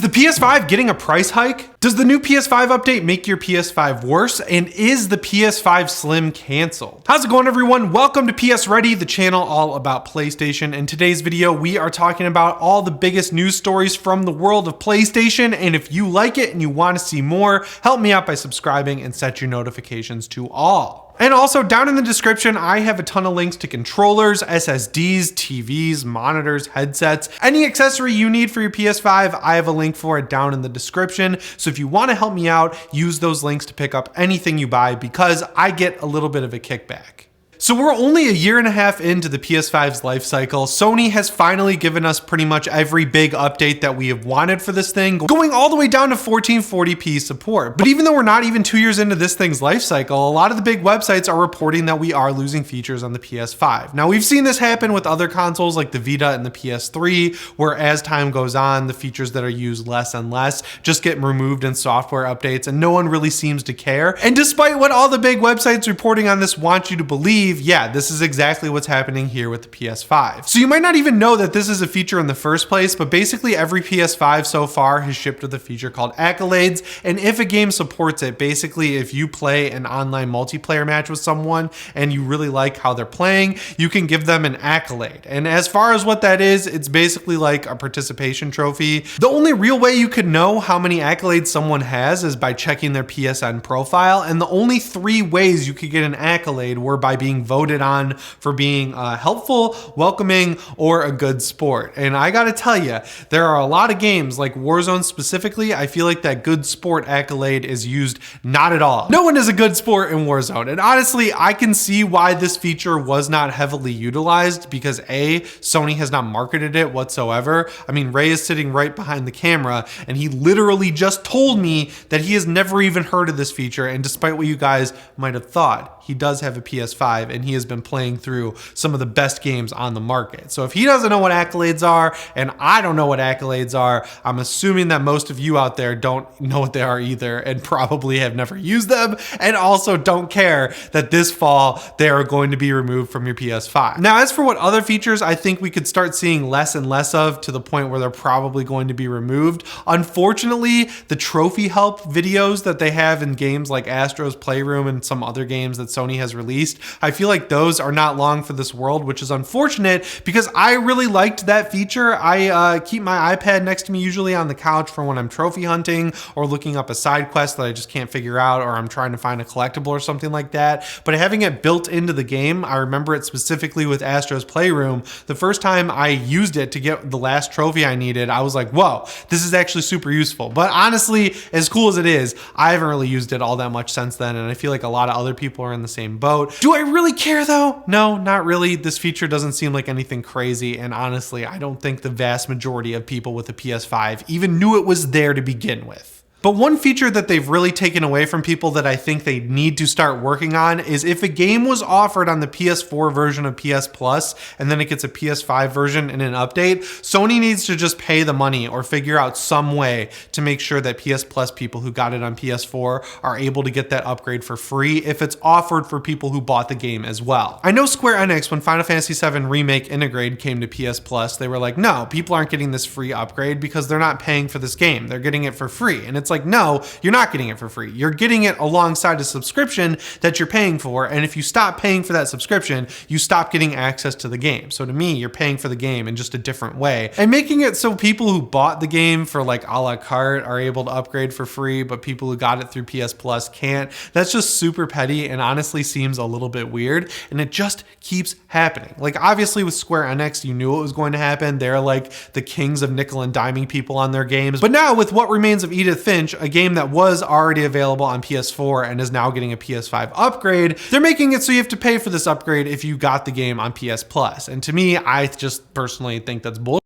the PS5 getting a price hike? Does the new PS5 update make your PS5 worse? And is the PS5 Slim canceled? How's it going, everyone? Welcome to PSReady, the channel all about PlayStation. In today's video, we are talking about all the biggest news stories from the world of PlayStation. And if you like it and you want to see more, help me out by subscribing and set your notifications to all. And also down in the description, I have a ton of links to controllers, SSDs, TVs, monitors, headsets, any accessory you need for your PS5. I have a link for it down in the description. So if you want to help me out, use those links to pick up anything you buy because I get a little bit of a kickback. So we're only a year and a half into the PS5's life cycle. Sony has finally given us pretty much every big update that we have wanted for this thing, going all the way down to 1440p support. But even though we're not even 2 years into this thing's life cycle, a lot of the big websites are reporting that we are losing features on the PS5. Now, we've seen this happen with other consoles like the Vita and the PS3, where as time goes on, the features that are used less and less just get removed in software updates, and no one really seems to care. And despite what all the big websites reporting on this want you to believe, yeah, this is exactly what's happening here with the PS5. So you might not even know that this is a feature in the first place, but basically every PS5 so far has shipped with a feature called Accolades. And if a game supports it, basically if you play an online multiplayer match with someone and you really like how they're playing, you can give them an accolade. And as far as what that is, it's basically like a participation trophy. The only real way you could know how many accolades someone has is by checking their PSN profile. And the only 3 ways you could get an accolade were by being voted on for being helpful, welcoming, or a good sport. And I gotta tell you, there are a lot of games like Warzone specifically, I feel like that good sport accolade is used not at all. No one is a good sport in Warzone. And honestly, I can see why this feature was not heavily utilized because A, Sony has not marketed it whatsoever. I mean, Ray is sitting right behind the camera and he literally just told me that he has never even heard of this feature. And despite what you guys might have thought, he does have a PS5 and he has been playing through some of the best games on the market. So if he doesn't know what accolades are and I don't know what accolades are, I'm assuming that most of you out there don't know what they are either and probably have never used them and also don't care that this fall they are going to be removed from your PS5. Now, as for what other features I think we could start seeing less and less of to the point where they're probably going to be removed, unfortunately, the trophy help videos that they have in games like Astro's Playroom and some other games that Sony has released, I feel like those are not long for this world, which is unfortunate because I really liked that feature. I keep my iPad next to me usually on the couch for when I'm trophy hunting or looking up a side quest that I just can't figure out, or I'm trying to find a collectible or something like that. But having it built into the game, I remember it specifically with Astro's Playroom. The first time I used it to get the last trophy I needed, I was like, whoa, this is actually super useful. But honestly, as cool as it is, I haven't really used it all that much since then, and I feel like a lot of other people are in the same boat. Do I really care though? No, not really. This feature doesn't seem like anything crazy, and honestly, I don't think the vast majority of people with a PS5 even knew it was there to begin with. But one feature that they've really taken away from people that I think they need to start working on is if a game was offered on the PS4 version of PS Plus and then it gets a PS5 version in an update, Sony needs to just pay the money or figure out some way to make sure that PS Plus people who got it on PS4 are able to get that upgrade for free if it's offered for people who bought the game as well. I know Square Enix, when Final Fantasy VII Remake Integrate came to PS Plus, they were like, no, people aren't getting this free upgrade because they're not paying for this game. They're getting it for free. And it's like, no, you're not getting it for free. You're getting it alongside a subscription that you're paying for. And if you stop paying for that subscription, you stop getting access to the game. So to me, you're paying for the game in just a different way. And making it so people who bought the game for like a la carte are able to upgrade for free, but people who got it through PS Plus can't. That's just super petty and honestly seems a little bit weird. And it just keeps happening. Like obviously with Square Enix, you knew it was going to happen. They're like the kings of nickel and diming people on their games. But now with What Remains of Edith Finch, a game that was already available on PS4 and is now getting a PS5 upgrade, they're making it so you have to pay for this upgrade if you got the game on PS Plus. And to me, I just personally think that's bullshit.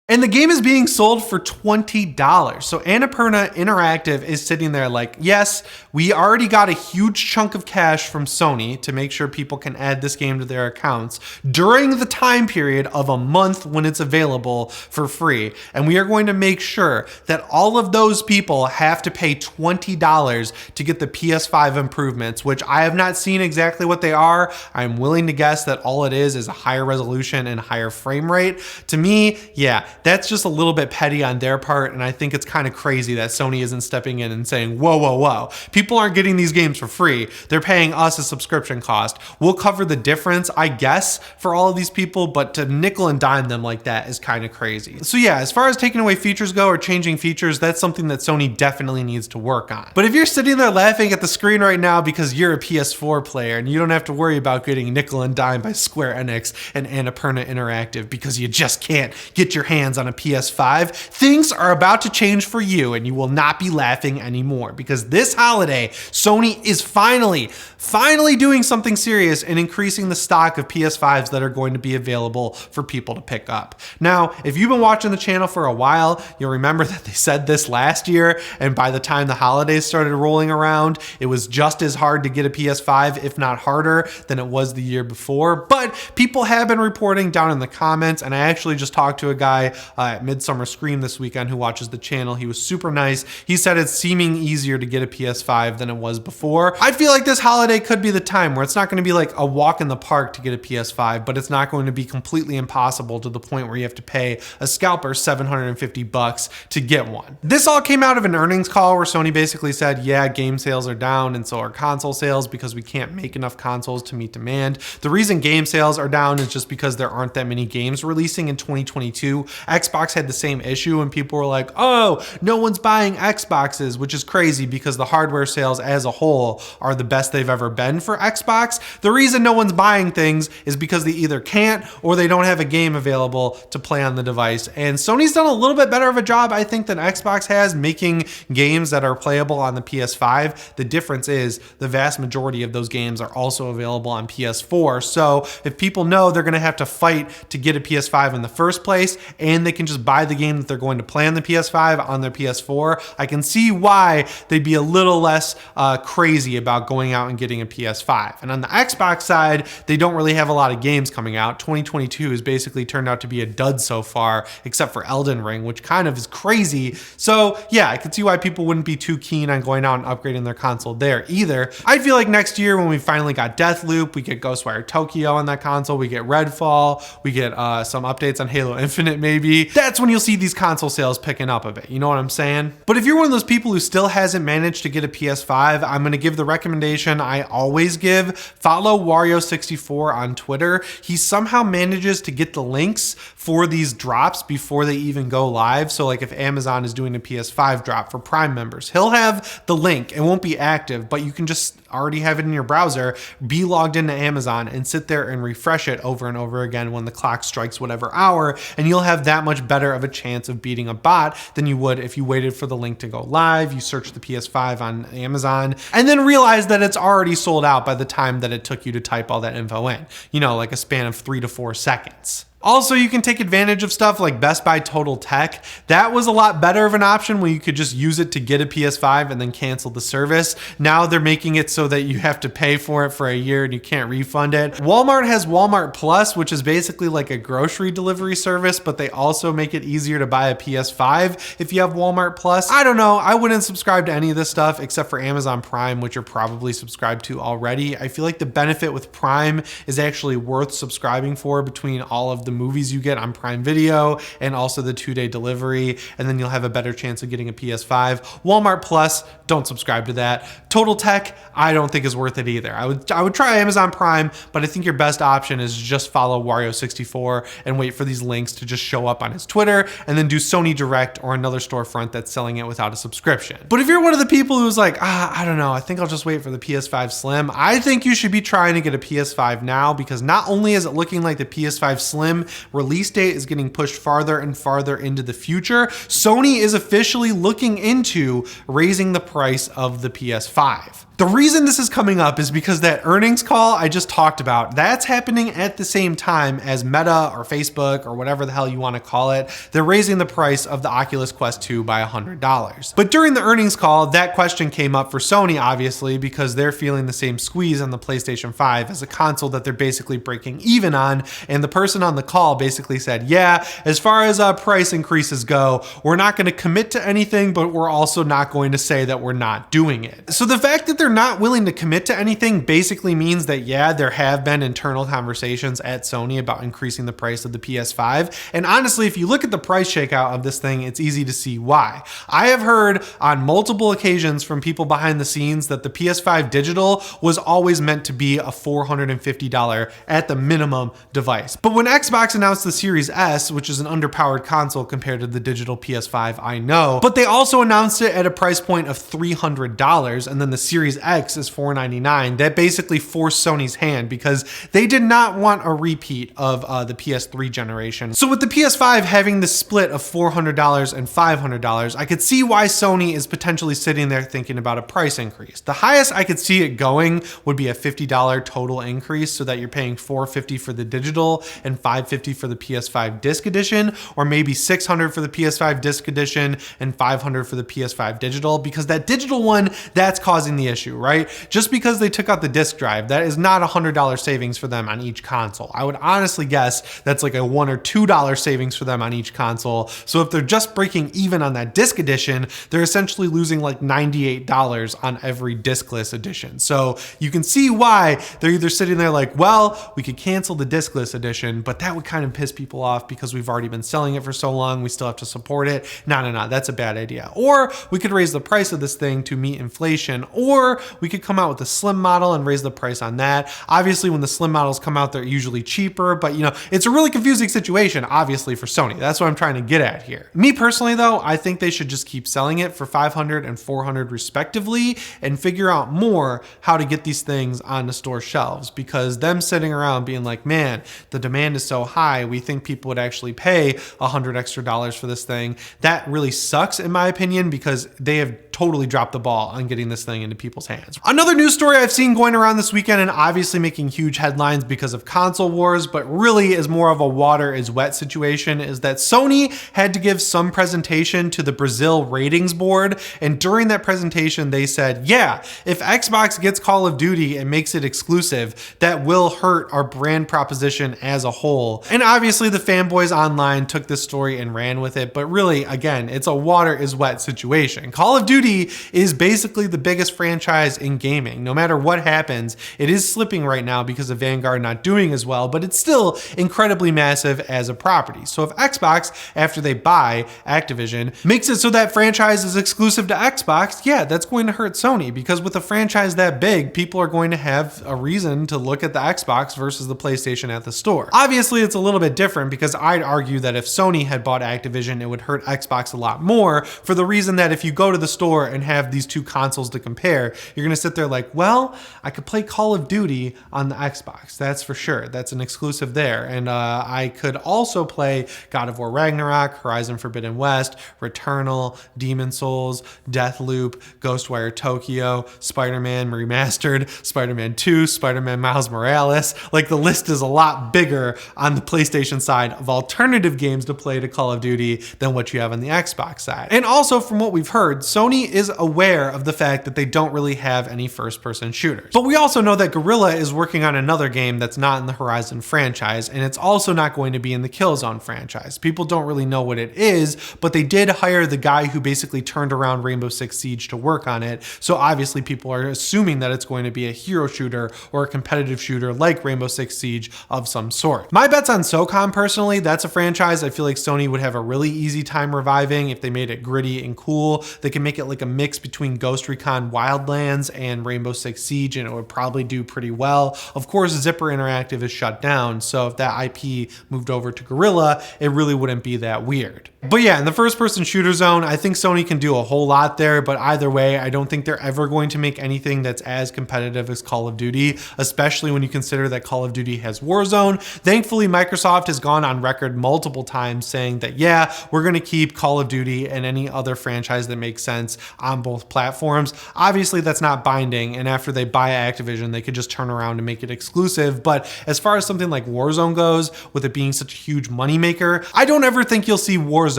And the game is being sold for $20. So Annapurna Interactive is sitting there like, yes, we already got a huge chunk of cash from Sony to make sure people can add this game to their accounts during the time period of a month when it's available for free. And we are going to make sure that all of those people have to pay $20 to get the PS5 improvements, which I have not seen exactly what they are. I'm willing to guess that all it is a higher resolution and higher frame rate. To me, yeah, that's just a little bit petty on their part, and I think it's kind of crazy that Sony isn't stepping in and saying, whoa, whoa, whoa, people aren't getting these games for free. They're paying us a subscription cost. We'll cover the difference, I guess, for all of these people, but to nickel and dime them like that is kind of crazy. So yeah, as far as taking away features go or changing features, that's something that Sony definitely needs to work on. But if you're sitting there laughing at the screen right now because you're a PS4 player and you don't have to worry about getting nickel and dime by Square Enix and Annapurna Interactive because you just can't get your hands on a PS5, things are about to change for you and you will not be laughing anymore, because this holiday, Sony is finally doing something serious and increasing the stock of PS5s that are going to be available for people to pick up. Now, if you've been watching the channel for a while, you'll remember that they said this last year, and by the time the holidays started rolling around, it was just as hard to get a PS5, if not harder, than it was the year before. But people have been reporting down in the comments, and I actually just talked to a guy at Midsummer Scream this weekend who watches the channel. He was super nice. He said it's seeming easier to get a PS5 than it was before. I feel like this holiday could be the time where it's not going to be like a walk in the park to get a PS5, but it's not going to be completely impossible to the point where you have to pay a scalper $750 to get one. This all came out of an earnings call where Sony basically said, yeah, game sales are down and so are console sales because we can't make enough consoles to meet demand. The reason game sales are down is just because there aren't that many games releasing in 2022. Xbox had the same issue and people were like, oh, no one's buying Xboxes, which is crazy because the hardware sales as a whole are the best they've ever been for Xbox. The reason no one's buying things is because they either can't or they don't have a game available to play on the device. And Sony's done a little bit better of a job, I think, than Xbox has making games that are playable on the PS5. The difference is the vast majority of those games are also available on PS4. So if people know they're going to have to fight to get a PS5 in the first place and they can just buy the game that they're going to play on the PS5 on their PS4, I can see why they'd be a little less crazy about going out and getting a PS5. And on the Xbox side, they don't really have a lot of games coming out. 2022 has basically turned out to be a dud so far, except for Elden Ring, which kind of is crazy. So yeah, I could see why people wouldn't be too keen on going out and upgrading their console there either. I feel like next year when we finally got Deathloop, we get Ghostwire Tokyo on that console, we get Redfall, we get some updates on Halo Infinite maybe, that's when you'll see these console sales picking up a bit. You know what I'm saying? But if you're one of those people who still hasn't managed to get a PS5, I'm gonna give the recommendation I always give. Follow Wario64 on Twitter. He somehow manages to get the links for these drops before they even go live. So like if Amazon is doing a PS5 drop for Prime members, he'll have the link. It won't be active, but you can just already have it in your browser, be logged into Amazon and sit there and refresh it over and over again when the clock strikes whatever hour, and you'll have that much better of a chance of beating a bot than you would if you waited for the link to go live, you search the PS5 on Amazon, and then realize that it's already sold out by the time that it took you to type all that info in, you know, like a span of 3 to 4 seconds. Also, you can take advantage of stuff like Best Buy Total Tech. That was a lot better of an option where you could just use it to get a PS5 and then cancel the service. Now they're making it so that you have to pay for it for a year and you can't refund it. Walmart has Walmart Plus, which is basically like a grocery delivery service, but they also make it easier to buy a PS5 if you have Walmart Plus. I don't know. I wouldn't subscribe to any of this stuff except for Amazon Prime, which you're probably subscribed to already. I feel like the benefit with Prime is actually worth subscribing for between all of the movies you get on Prime Video and also the 2-day delivery, and then you'll have a better chance of getting a PS5. Walmart Plus, don't subscribe to that. Total Tech, I don't think is worth it either. I would try Amazon Prime, but I think your best option is just follow Wario64 and wait for these links to just show up on his Twitter, and then do Sony Direct or another storefront that's selling it without a subscription. But if you're one of the people who's like, I don't know, I think I'll just wait for the PS5 Slim, I think you should be trying to get a PS5 now, because not only is it looking like the PS5 Slim release date is getting pushed farther and farther into the future, Sony is officially looking into raising the price of the PS5. The reason this is coming up is because that earnings call I just talked about, that's happening at the same time as Meta or Facebook or whatever the hell you want to call it. They're raising the price of the Oculus Quest 2 by $100. But during the earnings call, that question came up for Sony, obviously, because they're feeling the same squeeze on the PlayStation 5 as a console that they're basically breaking even on. And the person on the call basically said, yeah, as far as price increases go, we're not going to commit to anything, but we're also not going to say that we're not doing it. So the fact that they're not willing to commit to anything basically means that, yeah, there have been internal conversations at Sony about increasing the price of the PS5. And honestly, if you look at the price shakeout of this thing, it's easy to see why. I have heard on multiple occasions from people behind the scenes that the PS5 digital was always meant to be a $450 at the minimum device. But when Xbox announced the Series S, which is an underpowered console compared to the digital PS5, I know, but they also announced it at a price point of $300, and then the Series X is $499. That basically forced Sony's hand because they did not want a repeat of the PS3 generation. So with the PS5 having the split of $400 and $500, I could see why Sony is potentially sitting there thinking about a price increase. The highest I could see it going would be a $50 total increase, so that you're paying $450 for the digital and $550 for the PS5 disc edition, or maybe $600 for the PS5 disc edition and $500 for the PS5 digital, because that digital one, that's causing the issue, right? Just because they took out the disc drive, that is not $100 savings for them on each console. I would honestly guess that's like a $1 or $2 savings for them on each console. So if they're just breaking even on that disc edition, they're essentially losing like $98 on every discless edition. So you can see why they're either sitting there like, well, we could cancel the discless edition, but that would kind of piss people off because we've already been selling it for so long, we still have to support it. No, that's a bad idea. Or we could raise the price of this thing to meet inflation, or we could come out with a slim model and raise the price on that. Obviously, when the slim models come out, they're usually cheaper, but it's a really confusing situation, obviously, for Sony. That's what I'm trying to get at here. Me personally, though, I think they should just keep selling it for $500 and $400 respectively, and figure out more how to get these things on the store shelves, because them sitting around being like, man, the demand is so high, we think people would actually pay $100 extra for this thing. That really sucks, in my opinion, because they have totally dropped the ball on getting this thing into people's hands. Another news story I've seen going around this weekend, and obviously making huge headlines because of console wars, but really is more of a water is wet situation, is that Sony had to give some presentation to the Brazil ratings board, and during that presentation they said, yeah, if Xbox gets Call of Duty and makes it exclusive, that will hurt our brand proposition as a whole. And obviously the fanboys online took this story and ran with it, but really, again, it's a water is wet situation. Call of Duty is basically the biggest franchise in gaming. No matter what happens, it is slipping right now because of Vanguard not doing as well, but it's still incredibly massive as a property. So if Xbox, after they buy Activision, makes it so that franchise is exclusive to Xbox, yeah, that's going to hurt Sony, because with a franchise that big, people are going to have a reason to look at the Xbox versus the PlayStation at the store. Obviously, it's a little bit different, because I'd argue that if Sony had bought Activision, it would hurt Xbox a lot more, for the reason that if you go to the store and have these two consoles to compare, you're gonna sit there like, well, I could play Call of Duty on the Xbox, that's for sure, that's an exclusive there, and I could also play God of War Ragnarok, Horizon Forbidden West, Returnal, Demon's Souls, Deathloop, Ghostwire Tokyo, Spider-Man Remastered, Spider-Man 2, Spider-Man Miles Morales. Like, the list is a lot bigger on the PlayStation side of alternative games to play to Call of Duty than what you have on the Xbox side. And also, from what we've heard, Sony is aware of the fact that they don't really have any first-person shooters. But we also know that Guerrilla is working on another game that's not in the Horizon franchise, and it's also not going to be in the Killzone franchise. People don't really know what it is, but they did hire the guy who basically turned around Rainbow Six Siege to work on it, so obviously people are assuming that it's going to be a hero shooter or a competitive shooter like Rainbow Six Siege of some sort. My bet's on SOCOM personally. That's a franchise I feel like Sony would have a really easy time reviving if they made it gritty and cool. They can make it like a mix between Ghost Recon Wildlands and Rainbow Six Siege, and it would probably do pretty well. Of course, Zipper Interactive is shut down, so if that IP moved over to Guerrilla, it really wouldn't be that weird. But yeah, in the first-person shooter zone, I think Sony can do a whole lot there, but either way, I don't think they're ever going to make anything that's as competitive as Call of Duty, especially when you consider that Call of Duty has Warzone. Thankfully, Microsoft has gone on record multiple times saying that, yeah, we're going to keep Call of Duty and any other franchise that makes sense on both platforms. Obviously, that's not binding, and after they buy Activision, they could just turn around and make it exclusive, but as far as something like Warzone goes, with it being such a huge moneymaker, I don't ever think you'll see Warzone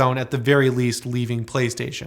at the very least leaving PlayStation.